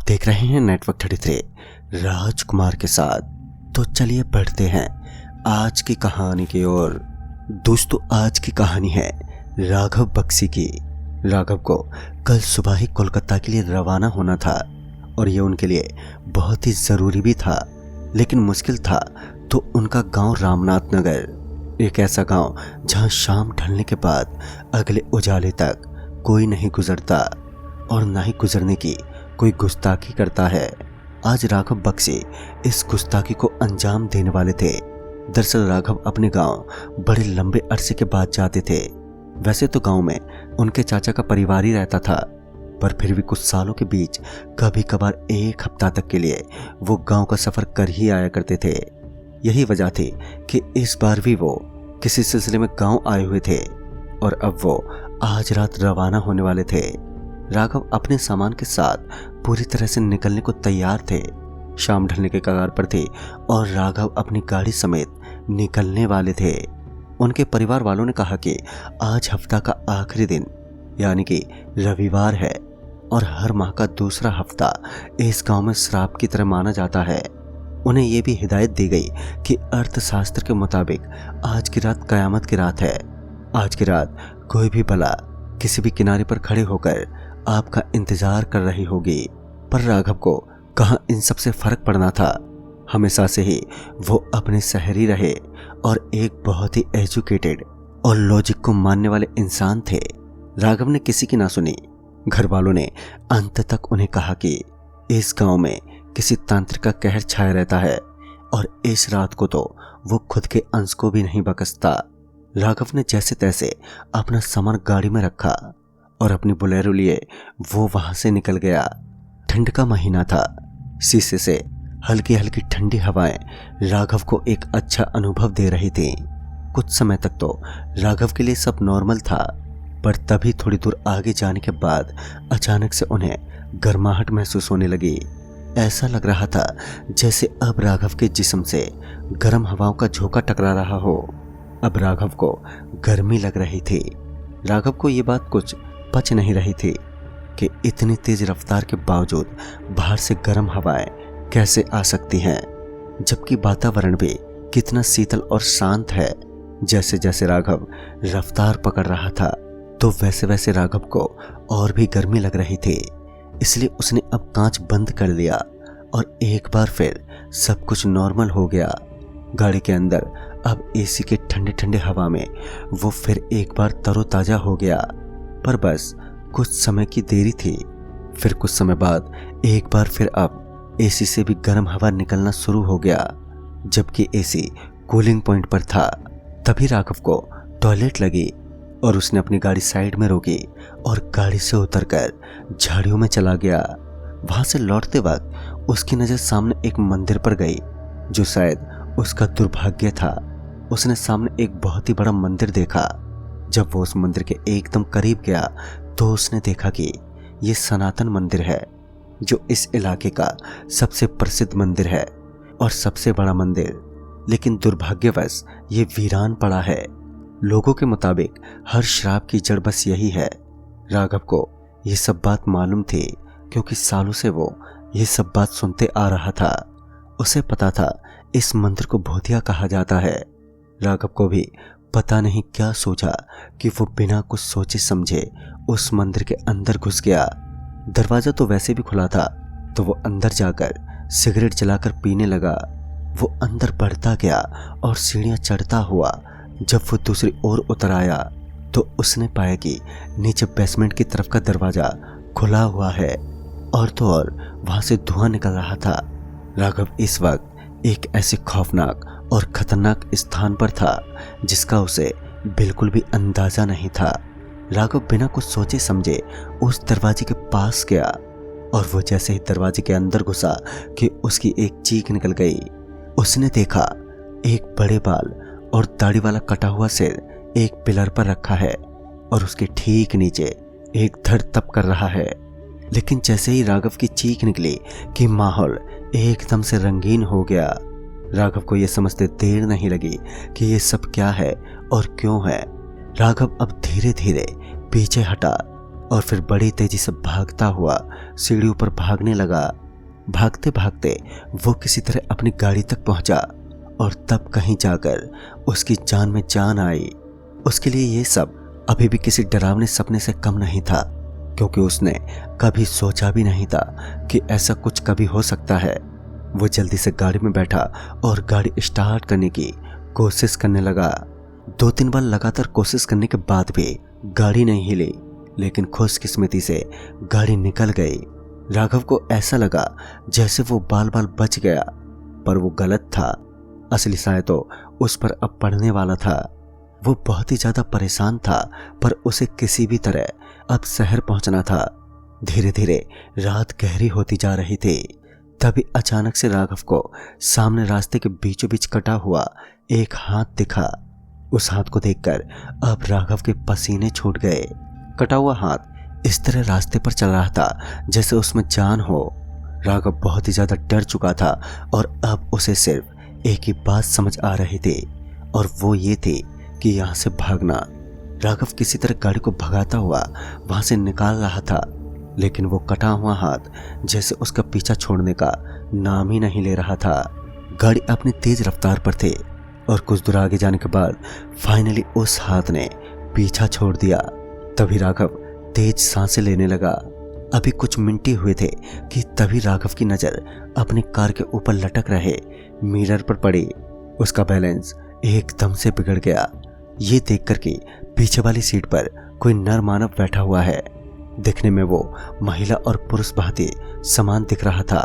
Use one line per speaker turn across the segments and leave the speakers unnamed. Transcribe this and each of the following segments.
देख रहे हैं नेटवर्क 33 राजकुमार के साथ। तो चलिए बढ़ते हैं आज की कहानी की ओर। दोस्तों, आज की कहानी है राघव बक्सी की। राघव को कल सुबह ही कोलकाता के लिए रवाना होना था और ये उनके लिए बहुत ही ज़रूरी भी था, लेकिन मुश्किल था तो उनका गांव रामनाथ नगर, एक ऐसा गांव जहां शाम ढलने के बाद अगले उजाले तक कोई नहीं गुजरता और ना ही गुजरने की कोई गुस्ताखी करता है। आज राघव बक्सी इस गुस्ताखी को अंजाम देने वाले थे। दरअसल राघव अपने गांव बड़े लंबे अरसे के बाद जाते थे। वैसे तो गांव में उनके चाचा का परिवार ही रहता था, पर फिर भी कुछ सालों के बीच कभी कभार एक हफ्ता तक के लिए वो गांव का सफर कर ही आया करते थे। यही वजह थी कि इस बार भी वो किसी सिलसिले में गांव आए हुए थे और अब वो आज रात रवाना होने वाले थे। राघव अपने सामान के साथ पूरी तरह से निकलने को तैयार थे। शाम ढलने के कगार पर थे और राघव अपनी गाड़ी समेत निकलने वाले थे। उनके परिवार वालों ने कहा कि आज हफ्ता का आखिरी दिन यानी कि रविवार है और हर माह का दूसरा हफ्ता इस गांव में श्राप की तरह माना जाता है। उन्हें यह भी हिदायत दी गई कि अर्थशास्त्र के मुताबिक आज की रात कयामत की रात है। आज की रात कोई भी बला किसी भी किनारे पर खड़े होकर आपका इंतजार कर रही होगी। पर राघव को कहाँ इन सब से फर्क पड़ना था। हमेशा से ही वो अपने शहर ही रहे और एक बहुत ही एजुकेटेड और लॉजिक को मानने वाले इंसान थे। राघव ने किसी की ना सुनी। घर वालों ने अंत तक उन्हें कहा कि इस गांव में किसी तांत्रिक का कहर छाया रहता है और इस रात को तो वो खुद के अंश को भी नहीं बख्शता। राघव ने जैसे तैसे अपना सामान गाड़ी में रखा और अपनी बोलेरो लिए वो वहां से निकल गया। ठंड का महीना था। शीशे से हल्की हल्की ठंडी हवाएं राघव को एक अच्छा अनुभव दे रही थी। कुछ समय तक तो राघव के लिए सब नॉर्मल था, पर तभी थोड़ी दूर आगे जाने के बाद अचानक से उन्हें गर्माहट महसूस होने लगी। ऐसा लग रहा था जैसे अब राघव के जिस्म से गर्म हवाओं का झोंका टकरा रहा हो। अब राघव को गर्मी लग रही थी। राघव को ये बात कुछ पच नहीं रही थी कि इतनी तेज रफ्तार के बावजूद बाहर से गर्म हवाएं कैसे आ सकती हैं, जबकि वातावरण भी कितना शीतल और शांत है। जैसे जैसे राघव रफ्तार पकड़ रहा था तो वैसे वैसे राघव को और भी गर्मी लग रही थी। इसलिए उसने अब कांच बंद कर लिया और एक बार फिर सब कुछ नॉर्मल हो गया। गाड़ी के अंदर अब एसी के ठंडे ठंडे हवा में वो फिर एक बार तरोताजा हो गया। पर बस कुछ समय की देरी थी। फिर कुछ समय बाद एक बार फिर अब एसी से भी गर्म हवा निकलना शुरू हो गया। जबकि एसी कूलिंग पॉइंट पर था, तभी राघव को टॉयलेट लगी और उसने अपनी गाड़ी साइड में रोकी और गाड़ी से उतरकर झाड़ियों में चला गया। वहां से लौटते वक्त उसकी नजर सामने एक मंदिर पर गई, जो शायद उसका दुर्भाग्य था। उसने सामने एक बहुत ही बड़ा मंदिर देखा। जब वो उस मंदिर के एकदम करीब गया तो उसने देखा कि ये सनातन मंदिर है, जो इस इलाके का सबसे प्रसिद्ध मंदिर है और सबसे बड़ा मंदिर। लेकिन दुर्भाग्यवश ये वीरान पड़ा है। लोगों के मुताबिक हर श्राप की जड़ बस यही है। राघव को ये सब बात मालूम थी क्योंकि सालों से वो ये सब बात सुनते आ रहा था। उसे पता था इस मंदिर को भूतिया कहा जाता है। राघव को भी पता नहीं क्या सोचा कि वो बिना कुछ सोचे समझे उस मंदिर के अंदर घुस गया। दरवाजा तो वैसे भी खुला था, तो वो अंदर जाकर सिगरेट जलाकर पीने लगा। वो अंदर बढ़ता गया और सीढ़ियां चढ़ता हुआ जब वो दूसरी ओर उतर आया तो उसने पाया कि नीचे बेसमेंट की तरफ का दरवाजा खुला हुआ है और तो और वहां से धुआं निकल रहा था। राघव इस वक्त एक ऐसे खौफनाक और खतरनाक स्थान पर था जिसका उसे बिल्कुल भी अंदाजा नहीं था। राघव बिना कुछ सोचे समझे उस दरवाजे के पास गया और वो जैसे ही दरवाजे के अंदर घुसा कि उसकी एक चीख निकल गई। उसने देखा एक बड़े बाल और दाढ़ी वाला कटा हुआ सिर एक पिलर पर रखा है और उसके ठीक नीचे एक धड़ तप कर रहा है। लेकिन जैसे ही राघव की चीख निकली कि माहौल एकदम से रंगीन हो गया। राघव को यह समझते देर नहीं लगी कि ये सब क्या है और क्यों है। राघव अब धीरे धीरे पीछे हटा और फिर बड़ी तेजी से भागता हुआ सीढ़ियों पर भागने लगा। भागते भागते वो किसी तरह अपनी गाड़ी तक पहुंचा और तब कहीं जाकर उसकी जान में जान आई। उसके लिए ये सब अभी भी किसी डरावने सपने से कम नहीं था, क्योंकि उसने कभी सोचा भी नहीं था कि ऐसा कुछ कभी हो सकता है। वो जल्दी से गाड़ी में बैठा और गाड़ी स्टार्ट करने की कोशिश करने लगा। 2-3 बार लगातार कोशिश करने के बाद भी गाड़ी नहीं हिली, लेकिन खुशकिस्मती से गाड़ी निकल गई। राघव को ऐसा लगा जैसे वो बाल बाल बच गया, पर वो गलत था। असली साया तो उस पर अब पड़ने वाला था। वो बहुत ही ज्यादा परेशान था, पर उसे किसी भी तरह अब शहर पहुंचना था। धीरे धीरे रात गहरी होती जा रही थी। तभी अचानक से राघव को सामने रास्ते के बीचों बीच कटा हुआ एक हाथ दिखा। उस हाथ को देखकर अब राघव के पसीने छूट गए। कटा हुआ हाथ इस तरह रास्ते पर चल रहा था जैसे उसमें जान हो। राघव बहुत ही ज्यादा डर चुका था और अब उसे सिर्फ एक ही बात समझ आ रही थी, और वो ये थी कि यहाँ से भागना। राघव किसी तरह गाड़ी को भगाता हुआ वहां से निकाल रहा था, लेकिन वो कटा हुआ हाथ जैसे उसका पीछा छोड़ने का नाम ही नहीं ले रहा था। गाड़ी अपनी तेज रफ्तार पर थी और कुछ दूर आगे जाने के बाद फाइनली उस हाथ ने पीछा छोड़ दिया। तभी राघव तेज सांसें लेने लगा। अभी कुछ मिनट ही हुए थे कि तभी राघव की नजर अपनी कार के ऊपर लटक रहे मिरर पर पड़ी। उसका बैलेंस एकदम से बिगड़ गया। ये देखकर कि पीछे वाली सीट पर कोई नर मानव बैठा हुआ है। दिखने में वो महिला और पुरुष भांति समान दिख रहा था।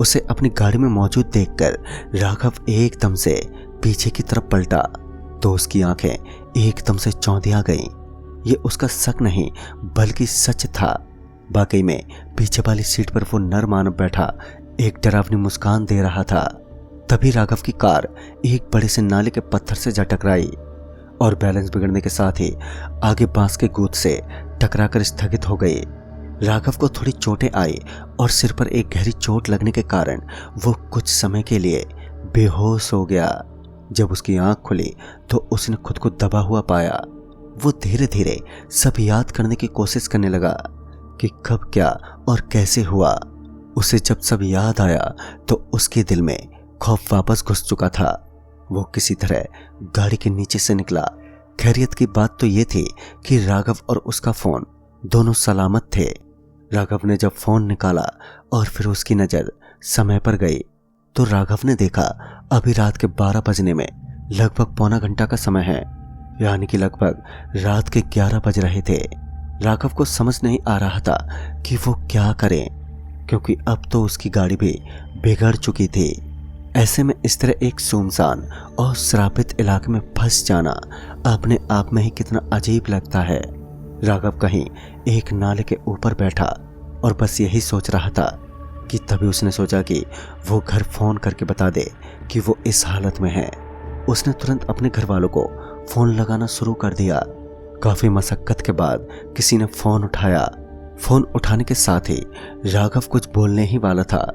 उसे अपनी गाड़ी में मौजूद देखकर राघव एकदम से पीछे की तरफ पलटा तो उसकी आंखें एकदम से चौंधिया गईं। ये उसका शक नहीं बल्कि सच था। वाकई में पीछे वाली सीट पर वो नर मानव बैठा एक डरावनी मुस्कान दे रहा था। तभी राघव की कार एक बड़े से नाले के पत्थर से जा टकराई और बैलेंस बिगड़ने के साथ ही आगे बांस के गोद से टकराकर स्थगित हो गई। राघव को थोड़ी चोटें आई और सिर पर एक गहरी चोट लगने के कारण वो कुछ समय के लिए बेहोश हो गया। जब उसकी आंख खुली तो उसने खुद को दबा हुआ पाया। वो धीरे धीरे सब याद करने की कोशिश करने लगा कि कब क्या और कैसे हुआ। उसे जब सब याद आया तो उसके दिल में खौफ वापस घुस चुका था। वो किसी तरह गाड़ी के नीचे से निकला। खैरियत की बात तो ये थी कि राघव और उसका फोन दोनों सलामत थे। राघव ने जब फोन निकाला और फिर उसकी नजर समय पर गई तो राघव ने देखा अभी रात के 12 बजने में लगभग पौना घंटा का समय है, यानी कि लगभग रात के 11 बज रहे थे। राघव को समझ नहीं आ रहा था कि वो क्या करे, क्योंकि अब तो उसकी गाड़ी भी बिगड़ चुकी थी। ऐसे में इस तरह एक सुनसान और श्रापित इलाके में फंस जाना अपने आप में ही कितना अजीब लगता है। राघव कहीं एक नाले के ऊपर बैठा और बस यही सोच रहा था कि तभी उसने सोचा कि वो घर फोन करके बता दे कि वो इस हालत में है। उसने तुरंत अपने घर वालों को फोन लगाना शुरू कर दिया। काफी मशक्कत के बाद किसी ने फोन उठाया। फोन उठाने के साथ ही राघव कुछ बोलने ही वाला था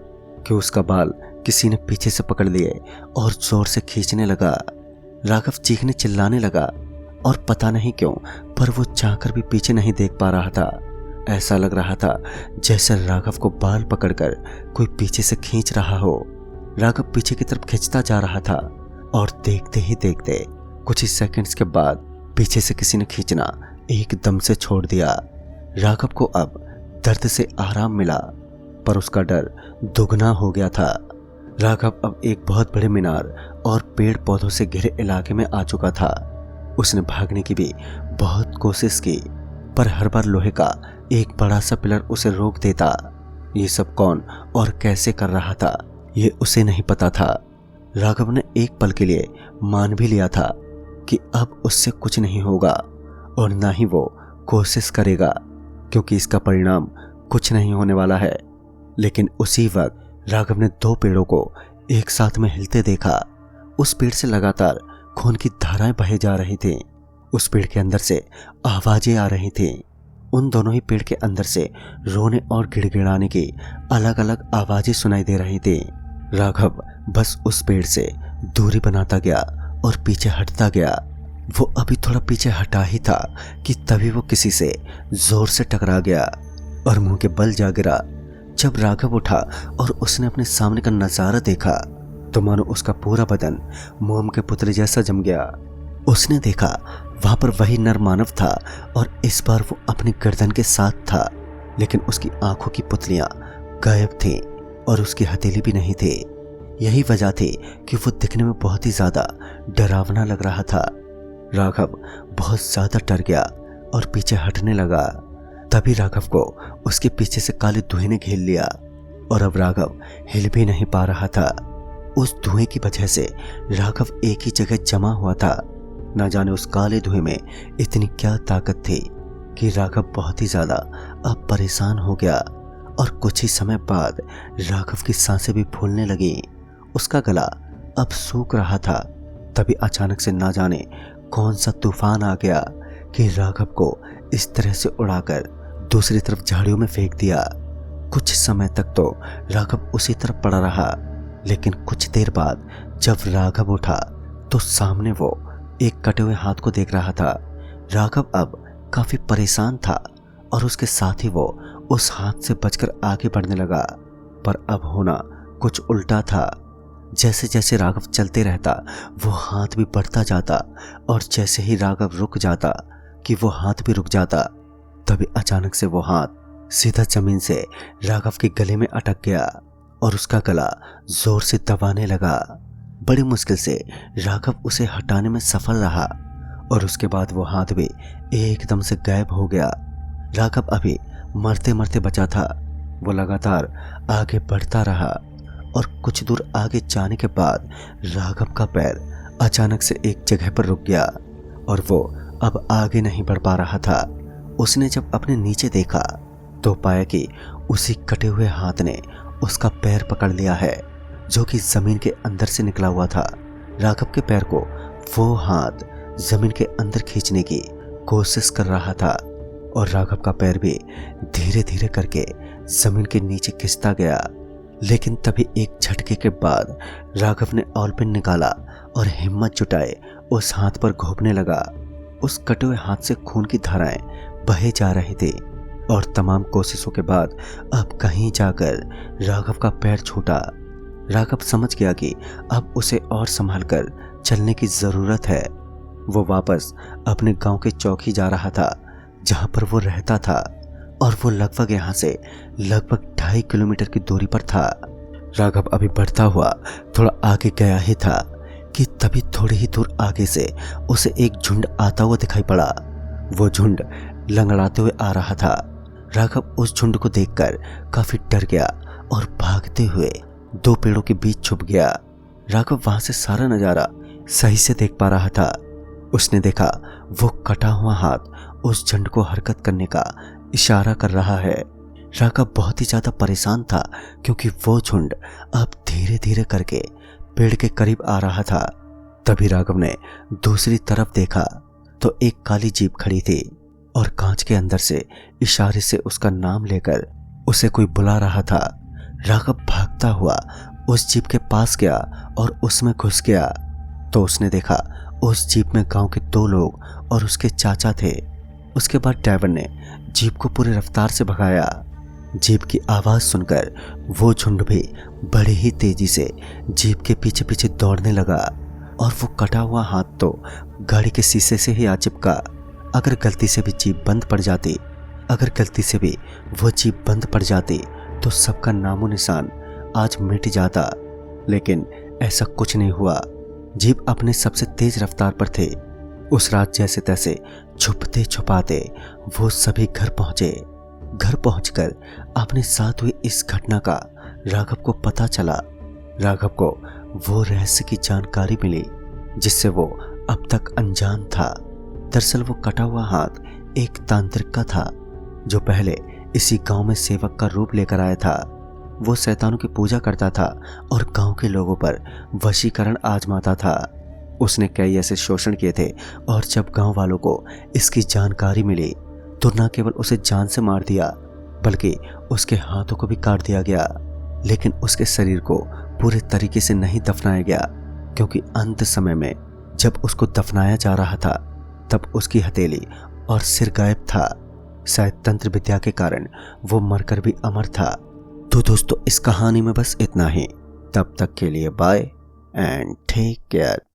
कि उसका बाल किसी ने पीछे से पकड़ लिए और जोर से खींचने लगा। राघव चीखने चिल्लाने लगा और पता नहीं क्यों पर वो चाहकर भी पीछे नहीं देख पा रहा था। ऐसा लग रहा था जैसे राघव को बाल पकड़कर कोई पीछे से खींच रहा हो। राघव पीछे की तरफ खींचता जा रहा था और देखते ही देखते कुछ ही सेकंड्स के बाद पीछे से किसी ने खींचना एकदम से छोड़ दिया। राघव को अब दर्द से आराम मिला, पर उसका डर दुगना हो गया था। राघव अब एक बहुत बड़े मीनार और पेड़ पौधों से घिरे इलाके में आ चुका था। उसने भागने की भी बहुत कोशिश की, पर हर बार लोहे का एक बड़ा सा पिलर उसे रोक देता। ये सब कौन और कैसे कर रहा था ये उसे नहीं पता था। राघव ने एक पल के लिए मान भी लिया था कि अब उससे कुछ नहीं होगा और ना ही वो कोशिश करेगा, क्योंकि इसका परिणाम कुछ नहीं होने वाला है। लेकिन उसी वक्त राघव ने 2 पेड़ों को एक साथ में हिलते देखा। उस पेड़ से लगातार खून की धाराएं बहे जा रही थी। उस पेड़ के अंदर से आवाजें आ रही थी। उन दोनों ही पेड़ के अंदर से रोने और गिड़गिड़ाने की अलग अलग आवाजें सुनाई दे रही थी। राघव बस उस पेड़ से दूरी बनाता गया और पीछे हटता गया। वो अभी थोड़ा पीछे हटा ही था कि तभी वो किसी से जोर से टकरा गया और मुंह के बल जा गिरा। जब राघव उठा और उसने अपने सामने का नजारा देखा तो मानो उसका पूरा बदन मोम के पुतले जैसा जम गया। उसने देखा वहां पर वही नर मानव था और इस बार वो अपनी गर्दन के साथ था, लेकिन उसकी आंखों की पुतलियां गायब थीं और उसकी हथेली भी नहीं थी। यही वजह थी कि वो दिखने में बहुत ही ज्यादा डरावना लग रहा था। राघव बहुत ज्यादा डर गया और पीछे हटने लगा। तभी राघव को उसके पीछे से काले धुएं ने घेर लिया और अब राघव हिल भी नहीं पा रहा था। उस धुएं की वजह से राघव एक ही जगह जमा हुआ था। न जाने उस काले धुएं में इतनी क्या ताकत थी कि राघव बहुत ही ज्यादा अब परेशान हो गया और कुछ ही समय बाद राघव की सांसें भी फूलने लगी। उसका गला अब सूख रहा था। तभी अचानक से ना जाने कौन सा तूफान आ गया कि राघव को इस तरह से उड़ाकर दूसरी तरफ झाड़ियों में फेंक दिया। कुछ समय तक तो राघव उसी तरफ पड़ा रहा, लेकिन कुछ देर बाद जब राघव उठा तो सामने वो एक कटे हुए हाथ को देख रहा था। राघव अब काफी परेशान था और उसके साथ ही वो उस हाथ से बचकर आगे बढ़ने लगा, पर अब होना कुछ उल्टा था। जैसे जैसे राघव चलते रहता वो हाथ भी बढ़ता जाता और जैसे ही राघव रुक जाता कि वो हाथ भी रुक जाता, तभी अचानक से वो हाथ सीधा जमीन से राघव के गले में अटक गया और उसका गला जोर से दबाने लगा। बड़ी मुश्किल से राघव उसे हटाने में सफल रहा और उसके बाद वो हाथ भी एकदम से गायब हो गया। राघव अभी मरते मरते बचा था। वो लगातार आगे बढ़ता रहा और कुछ दूर आगे जाने के बाद राघव का पैर अचानक से एक जगह पर रुक गया और वो अब आगे नहीं बढ़ पा रहा था। उसने जब अपने नीचे देखा तो पाया कि उसी कटे हुए हाथ ने उसका पैर पकड़ लिया है जो कि जमीन के अंदर से निकला हुआ था। राघव के पैर को वो हाथ जमीन के अंदर खींचने की कोशिश कर रहा था और राघव का पैर भी धीरे धीरे करके जमीन के नीचे खिंचता गया। लेकिन तभी एक झटके के बाद राघव ने ऑलपिन निकाला और हिम्मत जुटाए उस हाथ पर घोंपने लगा। उस कटे हुए हाथ से खून की धाराएं बहे जा रही थी और तमाम कोशिशों के बाद अब कहीं जाकर राघव का पैर छूटा। राघव समझ गया कि अब उसे और संभालकर चलने की जरूरत है। वो वापस अपने गांव के चौक ही जा रहा था जहां पर वो रहता था और वो लगभग यहाँ से लगभग 2.5 किलोमीटर की दूरी पर था। राघव अभी बढ़ता हुआ थोड़ा आगे गया ही था कि तभी थोड़ी ही दूर आगे से उसे एक झुंड आता हुआ दिखाई पड़ा। वो झुंड लंगड़ाते हुए आ रहा था। राघव उस झुंड को देखकर काफी डर गया और भागते हुए 2 पेड़ों के बीच छुप गया। राघव वहां से सारा नजारा सही से देख पा रहा था। उसने देखा वो कटा हुआ हाथ उस झुंड को हरकत करने का इशारा कर रहा है। राघव बहुत ही ज्यादा परेशान था क्योंकि वो झुंड अब धीरे धीरे करके पेड़ के करीब आ रहा था। तभी राघव ने दूसरी तरफ देखा तो एक काली जीप खड़ी थी और कांच के अंदर से इशारे से उसका नाम लेकर उसे कोई बुला रहा था। राघव भागता हुआ उस जीप के पास गया और उसमें घुस गया तो उसने देखा उस जीप में गांव के 2 लोग और उसके चाचा थे। उसके बाद ड्राइवर ने जीप को पूरी रफ्तार से भगाया। जीप की आवाज सुनकर वो झुंड भी बड़ी ही तेजी से जीप के पीछे पीछे दौड़ने लगा और वो कटा हुआ हाथ तो गाड़ी के शीशे से ही आ चिपका। अगर गलती से भी जीप बंद पड़ जाती तो सबका नामो निशान आज मिट जाता, लेकिन ऐसा कुछ नहीं हुआ। जीप अपने सबसे तेज रफ्तार पर थे। उस रात जैसे तैसे छुपते छुपाते वो सभी घर पहुंचे। घर पहुंचकर अपने साथ हुई इस घटना का राघव को पता चला। राघव को वो रहस्य की जानकारी मिली जिससे वो अब तक अनजान था। दरअसल वो कटा हुआ हाथ एक तांत्रिक का था जो पहले इसी गांव में सेवक का रूप लेकर आया था। वो शैतानों की पूजा करता था और गांव के लोगों पर वशीकरण आजमाता था। उसने कई ऐसे शोषण किए थे और जब गांव वालों को इसकी जानकारी मिली तो न केवल उसे जान से मार दिया बल्कि उसके हाथों को भी काट दिया गया। लेकिन उसके शरीर को पूरे तरीके से नहीं दफनाया गया क्योंकि अंत समय में जब उसको दफनाया जा रहा था तब उसकी हथेली और सिर गायब था। शायद तंत्र विद्या के कारण वो मरकर भी अमर था। तो दोस्तों, इस कहानी में बस इतना ही। तब तक के लिए बाय एंड टेक केयर।